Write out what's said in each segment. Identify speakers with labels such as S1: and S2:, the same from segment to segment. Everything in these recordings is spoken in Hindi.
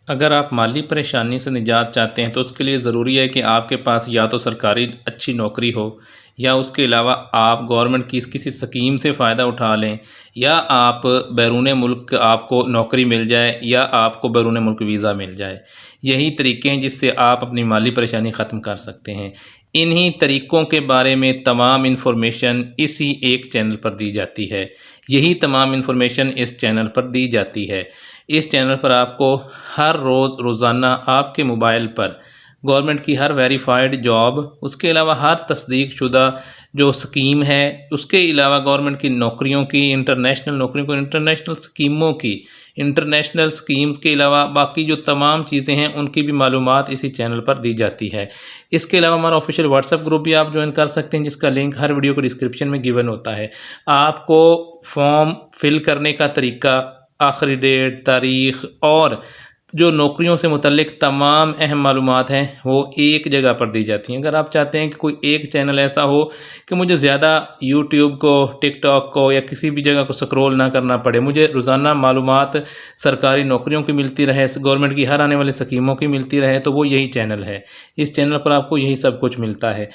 S1: अगर आप माली परेशानी से निजात चाहते हैं तो उसके लिए ज़रूरी है कि आपके पास या तो सरकारी अच्छी नौकरी हो या उसके अलावा आप गवर्नमेंट की किसी स्कीम से फ़ायदा उठा लें या आप बैरून मुल्क आपको नौकरी मिल जाए या आपको बैरून मुल्क वीज़ा मिल जाए। यही तरीके हैं जिससे आप अपनी माली परेशानी ख़त्म कर सकते हैं। इन्हीं तरीक़ों के बारे में तमाम इन्फॉर्मेशन इसी एक चैनल पर दी जाती है। यही तमाम इन्फॉर्मेशन इस चैनल पर दी जाती है। इस चैनल पर आपको हर रोज़ाना आपके मोबाइल पर गवर्नमेंट की हर वेरीफाइड जॉब, उसके अलावा हर तस्दीक शुदा जो स्कीम है, उसके अलावा गवर्नमेंट की नौकरियों की, इंटरनेशनल नौकरियों को, इंटरनेशनल स्कीमों की, इंटरनेशनल स्कीम्स के अलावा बाकी जो तमाम चीज़ें हैं उनकी भी मालूमात इसी चैनल पर दी जाती है। इसके अलावा हमारा ऑफिशियल व्हाट्सएप ग्रुप भी आप ज्वाइन कर सकते हैं जिसका लिंक हर वीडियो को डिस्क्रिप्शन में गिवन होता है। आपको फॉर्म फिल करने का तरीका, आखिरी डेट, तारीख़ और जो नौकरियों से मुतल्लिक तमाम अहम मालूमात हैं वो एक जगह पर दी जाती हैं। अगर आप चाहते हैं कि कोई एक चैनल ऐसा हो कि मुझे ज़्यादा यूट्यूब को, टिकटॉक को या किसी भी जगह को स्क्रॉल ना करना पड़े, मुझे रोज़ाना मालूमात सरकारी नौकरियों की मिलती रहे, गवर्नमेंट की हर आने वाली स्कीमों की मिलती रहे, तो वो यही चैनल है। इस चैनल पर आपको यही सब कुछ मिलता है।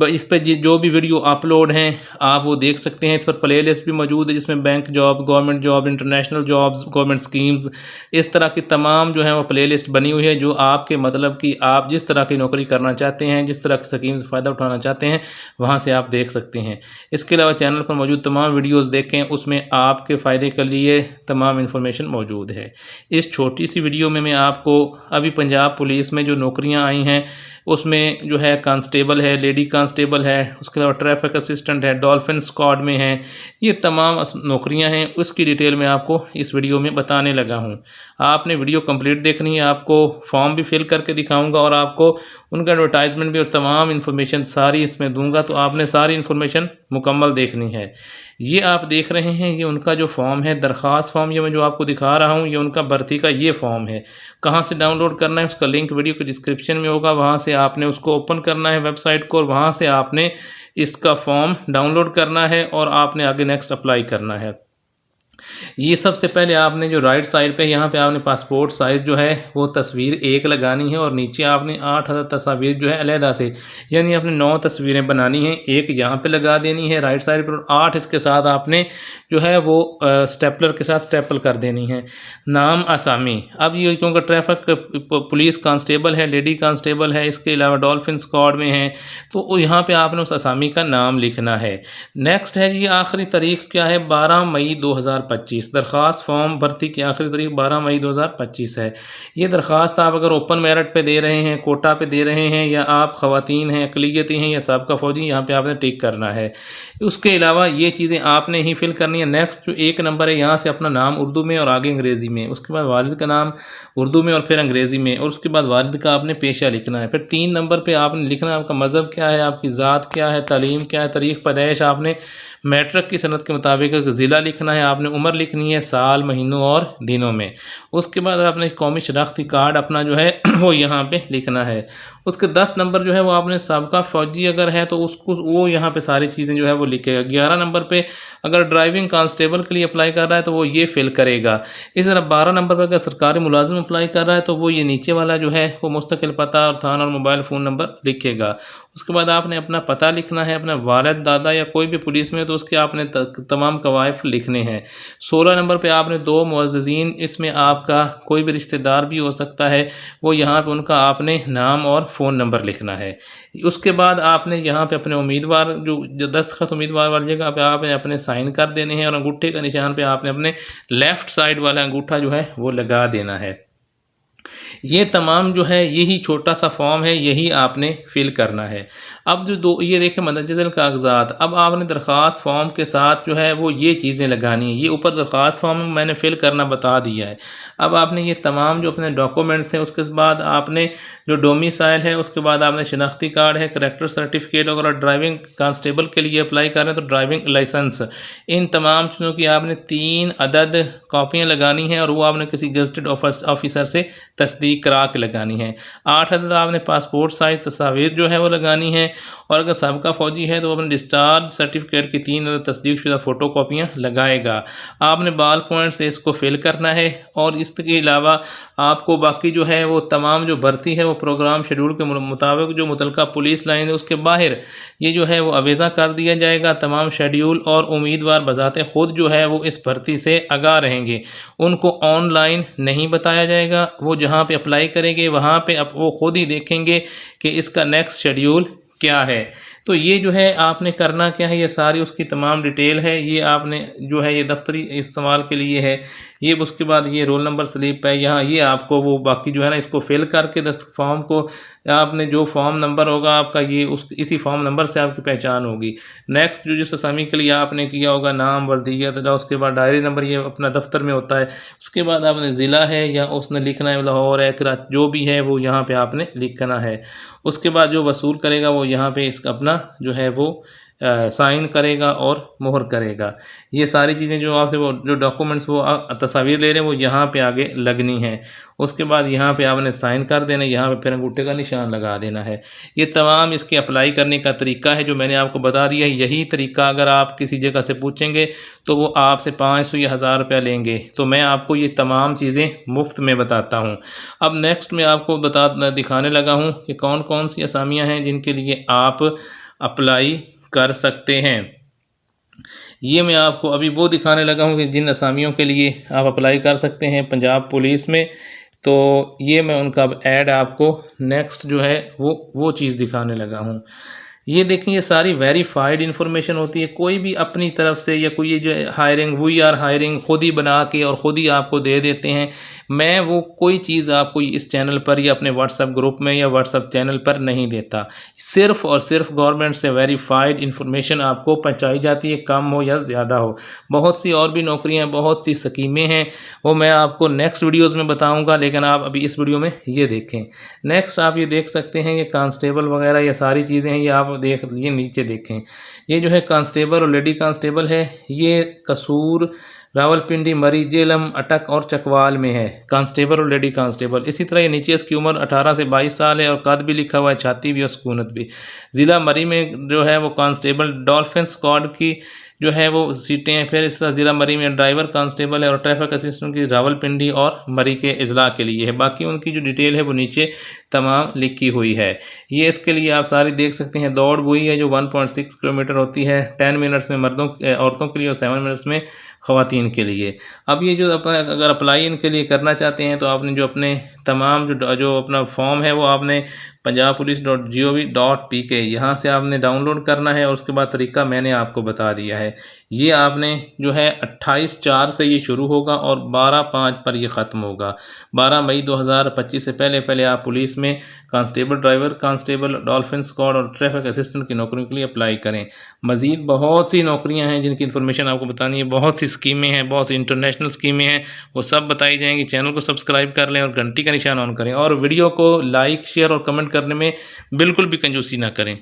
S1: इस पर जो भी वीडियो अपलोड हैं आप वो देख सकते हैं। इस पर प्ले लिस्ट भी मौजूद है जिसमें bank job, government job, international jobs, government schemes, इस तरह की तमाम जो है वो प्लेलिस्ट बनी हुई है जो आपके मतलब कि आप जिस तरह की नौकरी करना चाहते हैं, जिस तरह की स्कीम से फ़ायदा उठाना चाहते हैं, वहाँ से आप देख सकते हैं। इसके अलावा चैनल पर मौजूद तमाम वीडियोस देखें, उसमें आपके फ़ायदे के लिए तमाम इन्फॉर्मेशन मौजूद है। इस छोटी सी वीडियो में मैं आपको अभी पंजाब पुलिस में जो नौकरियाँ आई हैं उसमें जो है कांस्टेबल है, लेडी कांस्टेबल है, उसके अलावा ट्रैफिक असिस्टेंट है, डॉल्फिन स्क्वाड में है, ये तमाम नौकरियां हैं, उसकी डिटेल में आपको इस वीडियो में बताने लगा हूं। आपने वीडियो कंप्लीट देखनी है, आपको फॉर्म भी फिल करके दिखाऊंगा और आपको उनका एडवर्टाइजमेंट भी और तमाम इन्फॉर्मेशन सारी इसमें दूंगा, तो आपने सारी इन्फॉर्मेशन मुकम्मल देखनी है। ये आप देख रहे हैं, ये उनका जो फॉर्म है, दरख्वास्त फॉर्म, ये मैं जो आपको दिखा रहा हूँ, ये उनका भर्ती का ये फॉर्म है। कहाँ से डाउनलोड करना है उसका लिंक वीडियो के डिस्क्रिप्शन में होगा, वहाँ से आपने उसको ओपन करना है वेबसाइट को और वहाँ से आपने इसका फॉर्म डाउनलोड करना है और आपने आगे नेक्स्ट अप्लाई करना है। ये सबसे पहले आपने जो राइट साइड पे यहाँ पे आपने पासपोर्ट साइज़ जो है वो तस्वीर एक लगानी है और नीचे आपने 8 तस्वीर जो है अलहदा से, यानी आपने 9 तस्वीरें बनानी हैं। एक यहाँ पे लगा देनी है राइट साइड पर, 8 इसके साथ आपने जो है वो स्टेपलर के साथ स्टेपल कर देनी है। नाम, असामी, अब ये क्योंकि ट्रैफिक पुलिस कांस्टेबल है, लेडी कांस्टेबल है, इसके अलावा डॉल्फिन स्क्वाड में है, तो यहाँ पे आपने उस असामी का नाम लिखना है। नेक्स्ट है जी, आखिरी तारीख क्या है, 12 मई 2025। दरख्वास्त फॉर्म भर्ती की आखिरी तारीख 12 मई 2025 है। ये दरख्वास्त आप अगर ओपन मेरिट पे दे रहे हैं, कोटा पे दे रहे हैं, या आप ख़वातीन हैं, अक़लियती हैं या साबका फ़ौजी, यहाँ पे आपने टिक करना है। उसके अलावा ये चीज़ें आपने ही फिल करनी है। नेक्स्ट जो एक नंबर है, यहाँ से अपना नाम उर्दू में और आगे अंग्रेज़ी में, उसके बाद वालिद का नाम उर्दू में और फिर अंग्रेज़ी में, और उसके बाद वालिद का आपने पेशा लिखना है। फिर 3 नंबर पे आपने लिखना है आपका मज़हब क्या है, आपकी ज़ात क्या है, तालीम क्या है, तारीख़ पैदाइश आपने मैट्रिक की सनद के मुताबिक ज़िला लिखना है, आपने उम्र लिखनी है साल, महीनों और दिनों में। उसके बाद आपने कौमी शनाख्ती कार्ड अपना जो है वो यहाँ पे लिखना है। उसके 10 नंबर जो है वो आपने साबका फ़ौजी अगर है तो उसको वो यहाँ पे सारी चीज़ें जो है वो लिखेगा। 11 नंबर पे अगर ड्राइविंग कांस्टेबल के लिए अप्लाई कर रहा है तो वो ये फिल करेगा। इस तरह 12 नंबर पर अगर सरकारी मुलाजिम अप्लाई कर रहा है तो वो ये नीचे वाला जो है वो मुस्तकिल पता और थाना और मोबाइल फ़ोन नंबर लिखेगा। उसके बाद आपने अपना पता लिखना है, अपना वालिद, दादा या कोई भी पुलिस में तो उसके आपने तमाम कवायफ लिखने हैं। 16 नंबर पे आपने 2 मुअज़्ज़िज़ीन, इसमें आपका कोई भी रिश्तेदार भी हो सकता है, वो यहाँ पे उनका आपने नाम और फ़ोन नंबर लिखना है। उसके बाद आपने यहाँ पे अपने उम्मीदवार जो दस्तखत उम्मीदवार वाली जगह पे आपने अपने साइन कर देने हैं और अंगूठे का निशान पे आपने अपने लेफ़्ट साइड वाला अंगूठा जो है वो लगा देना है। ये तमाम जो है यही छोटा सा फॉर्म है, यही आपने फिल करना है। अब जो ये देखें मंदरजात कागजात, अब आपने दरख्वास्त फॉर्म के साथ जो है वो ये चीज़ें लगानी है। ये ऊपर दरख्वास्त फॉर्म में मैंने फिल करना बता दिया है। अब आपने ये तमाम जो अपने डॉक्यूमेंट्स हैं, उसके बाद आपने जो डोमिसाइल है, उसके बाद आपने शनाख्ती कार्ड है, करैक्टर सर्टिफिकेट, अगर ड्राइविंग कांस्टेबल के लिए अप्लाई कर रहे हैं तो ड्राइविंग लाइसेंस, इन तमाम चीज़ों की आपने 3 अदद कॉपियाँ लगानी हैं और वो आपने किसी गज़टेड ऑफिसर से तस्दीक करा के लगानी है। 8 अदद आपने पासपोर्ट साइज़ तस्वीर जो है वो लगानी है और अगर सबका फ़ौजी है तो वो अपने डिस्चार्ज सर्टिफिकेट की 3 तस्दीकशुदा फ़ोटो कॉपियाँ लगाएगा। आपने बॉल पॉइंट से इसको फिल करना है और इसके अलावा आपको बाकी जो है वो तमाम जो भर्ती है वो प्रोग्राम शेड्यूल के मुताबिक जो मुतलका पुलिस लाइन है उसके बाहर ये जो है वो अवेज़ा कर दिया जाएगा। तमाम शेड्यूल और उम्मीदवार बज़ाते ख़ुद जो है वो इस भर्ती से आगाह रहेंगे। उनको ऑनलाइन नहीं बताया जाएगा, वो जहाँ पे अप्लाई करेंगे वहाँ पे अब वो ख़ुद ही देखेंगे कि इसका नेक्स्ट शेड्यूल क्या है। तो ये जो है आपने करना क्या है, ये सारी उसकी तमाम डिटेल है, ये आपने जो है ये दफ्तरी इस्तेमाल के लिए है। ये उसके बाद ये रोल नंबर स्लिप है, यहाँ ये आपको वो बाकी जो है ना इसको फिल करके फॉर्म को आपने जो फॉर्म नंबर होगा आपका ये उस इसी फॉर्म नंबर से आपकी पहचान होगी। नेक्स्ट जो जिस असामी के लिए आपने किया होगा नाम, वर्दियत, उसके बाद डायरी नंबर ये अपना दफ्तर में होता है। उसके बाद आपने ज़िला है या उसने लिखना है लाहौर है, कराची, जो भी है वो यहाँ पे आपने लिखना है। उसके बाद जो वसूल करेगा वो यहाँ पे इसका अपना जो है वो साइन करेगा और मोहर करेगा। ये सारी चीज़ें जो आपसे वो जो डॉक्यूमेंट्स वो तस्वीर ले रहे हैं वो यहाँ पे आगे लगनी है। उसके बाद यहाँ पे आपने साइन कर देना, यहाँ पे फिर अंगूठे का निशान लगा देना है। ये तमाम इसके अप्लाई करने का तरीका है जो मैंने आपको बता दिया है। यही तरीका अगर आप किसी जगह से पूछेंगे तो वो आपसे 500 या 1000 रुपया लेंगे। तो मैं आपको ये तमाम चीज़ें मुफ्त में बताता हूँ। अब नेक्स्ट मैं आपको दिखाने लगा हूँ कि कौन कौन सी असामियाँ हैं जिनके लिए आप अप्लाई कर सकते हैं। ये मैं आपको अभी वो दिखाने लगा हूँ कि जिन असामियों के लिए आप अप्लाई कर सकते हैं पंजाब पुलिस में। तो ये मैं उनका अब ऐड आपको नेक्स्ट जो है वो चीज़ दिखाने लगा हूँ। ये देखें, ये सारी वेरीफाइड इन्फॉर्मेशन होती है। कोई भी अपनी तरफ से या कोई ये जो हायरिंग वी आर हायरिंग खुद ही बना के और ख़ुद ही आपको दे देते हैं। मैं वो कोई चीज़ आपको इस चैनल पर या अपने व्हाट्सएप ग्रुप में या व्हाट्सएप चैनल पर नहीं देता। सिर्फ़ और सिर्फ गवर्नमेंट से वेरीफाइड इन्फॉर्मेशन आपको पहुँचाई जाती है, कम हो या ज़्यादा हो। बहुत सी और भी नौकरियाँ, बहुत सी स्कीमें हैं, वो मैं आपको नेक्स्ट वीडियोज़ में बताऊँगा, लेकिन आप अभी इस वीडियो में ये देखें। नेक्स्ट आप ये देख सकते हैं ये कांस्टेबल वगैरह ये सारी चीज़ें हैं, ये आप देख ये नीचे देखें। ये जो है कांस्टेबल और लेडी कांस्टेबल है, ये कसूर, रावलपिंडी, मरी, जेलम, अटक और चकवाल में है कांस्टेबल और लेडी कांस्टेबल। इसी तरह ये नीचे इसकी उम्र 18 से 22 साल है और कद भी लिखा हुआ है, छाती भी और सुकूनत भी। ज़िला मरी में जो है वो कांस्टेबल डॉल्फिन स्क्वाड की जो है वो सीटें हैं। फिर इस तरह ज़िला मरी में ड्राइवर कांस्टेबल है और ट्रैफिक असिस्टेंट की रावलपिंडी और मरी के अजला के लिए है। बाकी उनकी जो डिटेल है वो नीचे तमाम लिखी हुई है। ये इसके लिए आप सारी देख सकते हैं। दौड़ वही है जो 1.6 किलोमीटर होती है, 10 मिनट्स में औरतों के लिए और 7 मिनट्स में ख़वातीन के लिए। अब ये जो अपना अगर अप्लाई इनके लिए करना चाहते हैं तो आपने जो अपने तमाम जो अपना फॉर्म है वो आपने punjabpolice.gov.pk यहाँ से आपने डाउनलोड करना है और उसके बाद तरीका मैंने आपको बता दिया है। ये आपने जो है 28/4 से ये शुरू होगा और 12/5 पर ये ख़त्म होगा। 12 मई 2025 से पहले पहले आप पुलिस में constable, driver constable, dolphin squad और ट्रैफिक असिस्टेंट की नौकरियों के लिए अप्लाई करें। मज़ीद बहुत सी नौकरियां हैं जिनकी इन्फॉर्मेशन आपको बतानी है, बहुत सी स्कीमें हैं, बहुत सी इंटरनेशनल स्कीमें हैं, वो सब बताई जाएंगी। चैनल को सब्सक्राइब कर लें और घंटी का निशान ऑन करें और वीडियो को लाइक, शेयर और कमेंट करने में बिल्कुल भी कंजूसी ना करें।